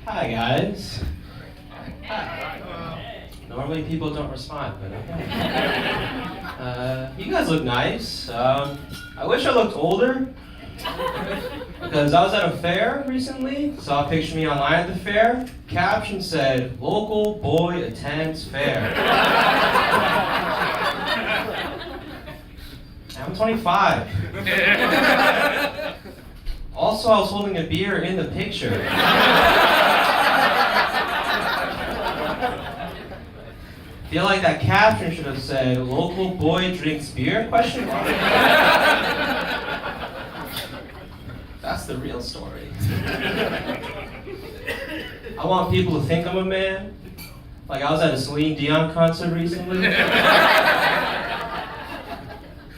Hi guys. Hi. Normally people don't respond, but okay. You guys look nice. I wish I looked older because I was at a fair recently. Saw a picture of me online at the fair. Caption said, "Local boy attends fair." I'm 25. Also, I was holding a beer in the picture. Feel like that caption should have said, "Local boy drinks beer?" Question mark. That's the real story. I want people to think I'm a man. Like I was at a Celine Dion concert recently.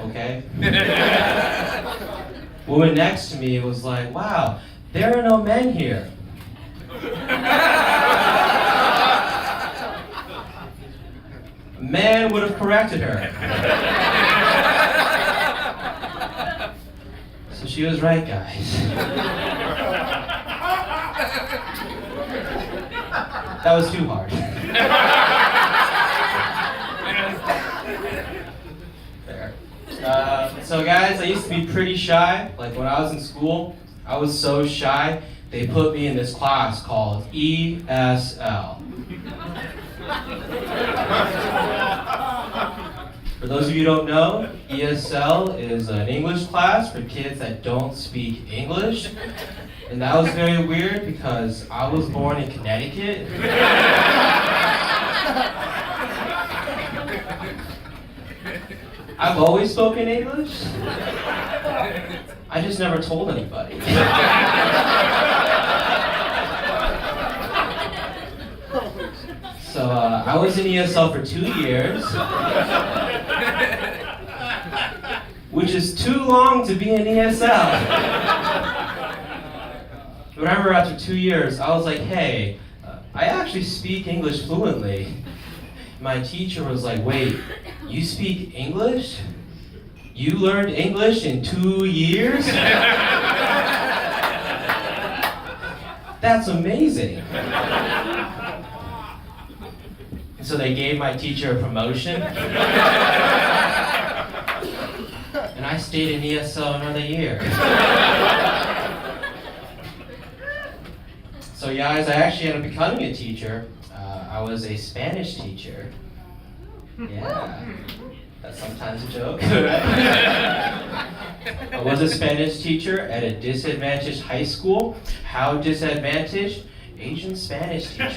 Okay. Woman next to me was like, "Wow, there are no men here." A man would have corrected her. So she was right, guys. That was too hard. Fair. So guys, I used to be pretty shy. Like when I was in school, I was so shy, they put me in this class called ESL. For those of you who don't know, ESL is an English class for kids that don't speak English. And that was very weird because I was born in Connecticut. I've always spoken English. I just never told anybody. So I was in ESL for 2 years, which is too long to be in ESL. Remember, after 2 years, I was like, "Hey, I actually speak English fluently." My teacher was like, "Wait, you speak English? You learned English in 2 years? That's amazing." So they gave my teacher a promotion. And I stayed in ESL another year. So guys, I actually ended up becoming a teacher. I was a Spanish teacher. Yeah, that's sometimes a joke. I was a Spanish teacher at a disadvantaged high school. How disadvantaged? Asian Spanish teacher.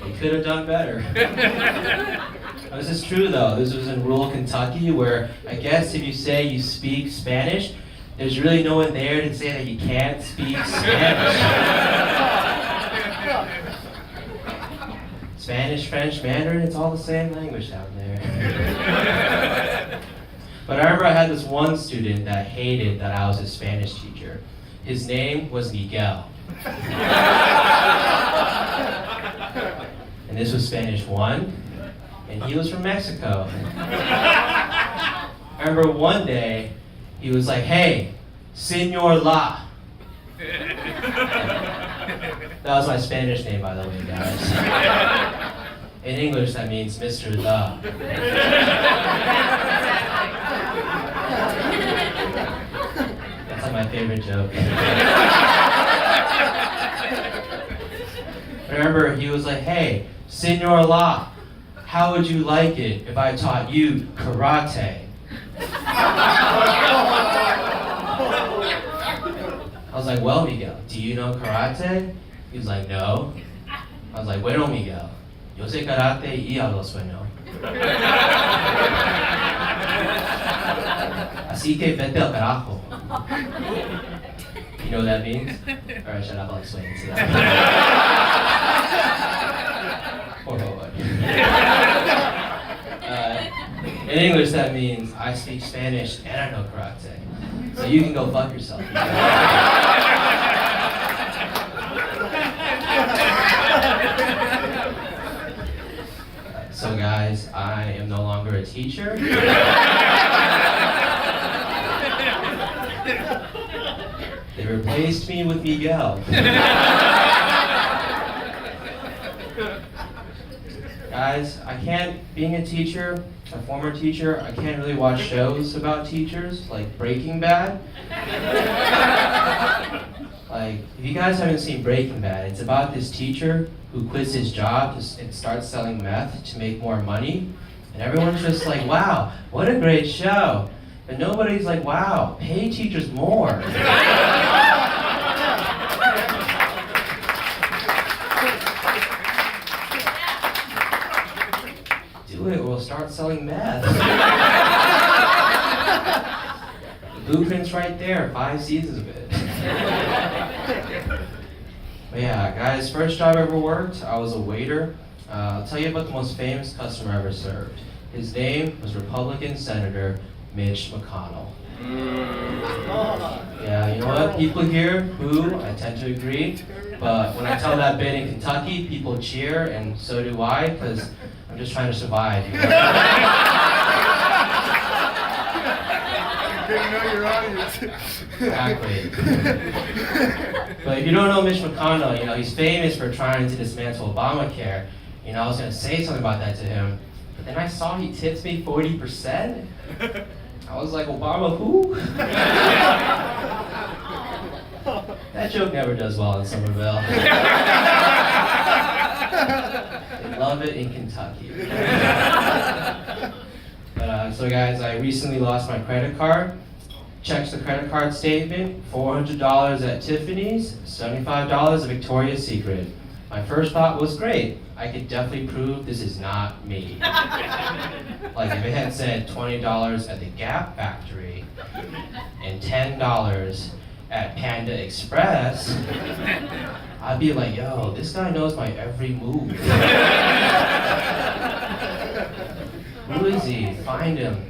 They could have done better. This is true though. This was in rural Kentucky where I guess if you say you speak Spanish, there's really no one there to say that you can't speak Spanish. Spanish, French, Mandarin, it's all the same language down there. But I remember I had this one student that hated that I was a Spanish teacher. His name was Miguel. And this was Spanish 1, and he was from Mexico. I remember one day, he was like, "Hey, Senor La." That was my Spanish name, by the way, guys. In English, that means Mr. La. That's like my favorite joke. I remember he was like, "Hey, Senor La, how would you like it if I taught you karate?" I was like, "Well, Miguel, do you know karate?" He was like, "No." I was like, "Bueno, Miguel, yo sé karate y hablo español. Así que vete al carajo." You know what that means? Alright, shut up, I'll explain it to you. Por favor. In English, that means I speak Spanish and I know karate. So you can go fuck yourself. So guys, I am no longer a teacher. They replaced me with Miguel. Guys, being a teacher, a former teacher, I can't really watch shows about teachers, like Breaking Bad. Like, if you guys haven't seen Breaking Bad, it's about this teacher who quits his job and starts selling meth to make more money. And everyone's just like, wow, what a great show. But nobody's like, wow, pay teachers more. Do it, we'll start selling meth. The blueprint's right there, 5 seasons of it. But yeah, guys, first job I ever worked, I was a waiter. I'll tell you about the most famous customer I ever served. His name was Republican Senator Mitch McConnell. Yeah, you know what? People here boo, I tend to agree. But when I tell that bit in Kentucky, people cheer, and so do I, because I'm just trying to survive. You know? Getting to know your audience. Exactly. But if you don't know Mitch McConnell, you know, he's famous for trying to dismantle Obamacare. You know, I was going to say something about that to him, but then I saw he tips me 40%. I was like, Obama who? That joke never does well in Somerville. They love it in Kentucky. But so guys, I recently lost my credit card. Checked the credit card statement, $400 at Tiffany's, $75 at Victoria's Secret. My first thought was great. I could definitely prove this is not me. Like if it had said $20 at the Gap Factory and $10 at Panda Express, I'd be like, yo, this guy knows my every move. Who is he? Find him.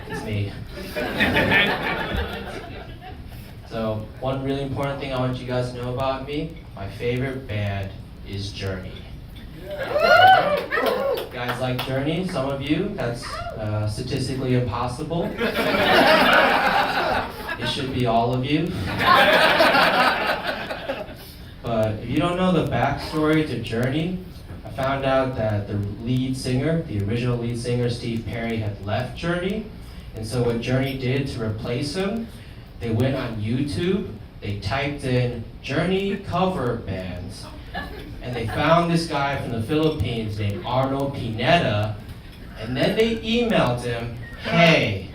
It's me. So, one really important thing I want you guys to know about me, my favorite band is Journey. You guys like Journey? Some of you, that's statistically impossible. It should be all of you. But if you don't know the backstory to Journey, I found out that the lead singer, the original lead singer, Steve Perry, had left Journey. And so what Journey did to replace him, they went on YouTube, they typed in Journey cover bands, and they found this guy from the Philippines named Arnold Pineda, and then they emailed him, hey,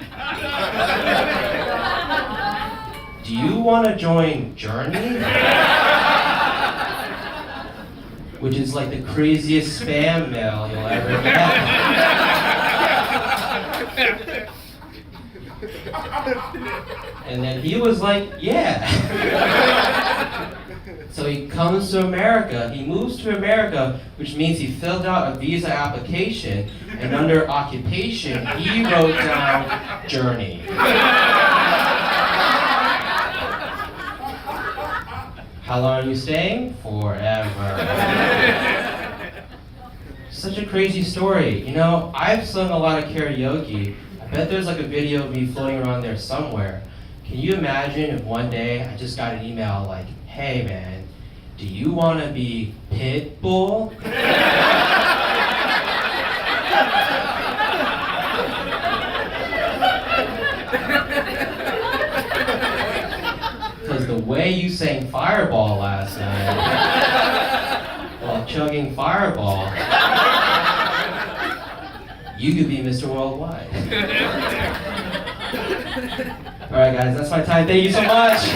do you want to join Journey? Which is like the craziest spam mail you'll ever get. And then he was like, yeah. So he comes to America, he moves to America, which means he filled out a visa application, and under occupation, he wrote down Journey. How long are you staying? Forever. Such a crazy story. You know, I've sung a lot of karaoke. I bet there's like a video of me floating around there somewhere. Can you imagine if one day I just got an email like, hey man, do you want to be Pitbull? Because the way you sang Fireball last night, while chugging Fireball, you could be Mr. Worldwide. Alright guys, that's my time. Thank you so much.